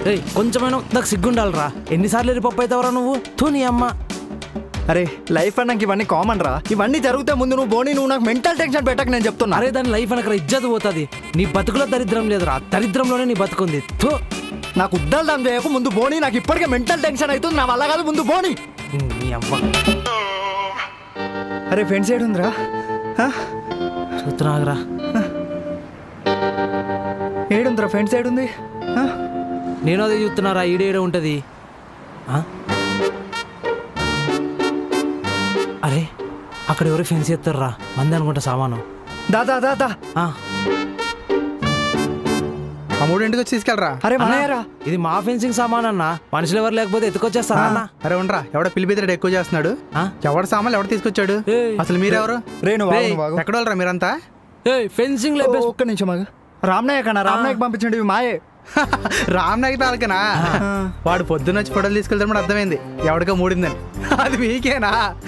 రే కొంచెమైనా నాకు సిగ్గుండాలరా. ఎన్నిసార్లు ఎరిపప్పు అవుతావరా నువ్వు? తూ నీ అమ్మ. అరే లైఫ్ అన్నాక ఇవన్నీ కామన్ రా. ఇవన్నీ జరిగితే ముందు నువ్వు బోని, నువ్వు నాకు మెంటల్ టెన్షన్ పెట్టక నేను చెప్తున్నా. అరే దాని లైఫ్ అనకరా ఇజ్జత్ పోతుంది. నీ బతుకులో దరిద్రం లేదురా, దరిద్రంలోనే నీ బతుకుంది. తో నాకు ఉద్దాలు దాని చేయకు, ముందు బోని. నాకు ఇప్పటికే మెంటల్ టెన్షన్ అవుతుంది, నా వల్ల కాదు, ముందు బోని. నీ అమ్మ. అరే ఫ్రెండ్స్ ఏడుందిరా? చూస్తున్నాగరా ఏడుందిరా? ఫ్రెండ్స్ ఏడుంది? నేను అదే చూస్తున్నారా, ఈడేడే ఉంటుంది. అరే అక్కడ ఎవరు ఫెన్స్ చేస్తారా? మంది అనుకుంటా సామాను. దాదా దాదా అమ్ముడు ఇంటికి వచ్చి తీసుకెళ్ళరా. అరే మనయ్యరా, ఇది మా ఫెన్సింగ్ సామాన్ అన్న. మనుషులు ఎవరు లేకపోతే ఎత్తుకొచ్చేస్తారా అన్న? అరే ఉండరా, ఎవడ పిలిపిద్దరు ఎక్కువ చేస్తున్నాడు. ఎవడ సామాన్లు ఎవడు తీసుకొచ్చాడు? అసలు మీరెవరు? ఎక్కడ వాళ్ళరా మీరంతా? ఫెన్సింగ్ ఒక్క నిమిషం ఆగు. రామ్నాయక్ అన్న, రామ్నాయక్ పంపించండి, ఇవి మాయే. రామ్నాయక్ తాలకనా? వాడు పొద్దున్న వచ్చి ఫోటోలు తీసుకెళ్తాడు, అర్థమైంది ఎవడికో మూడిందని. అది మీకేనా?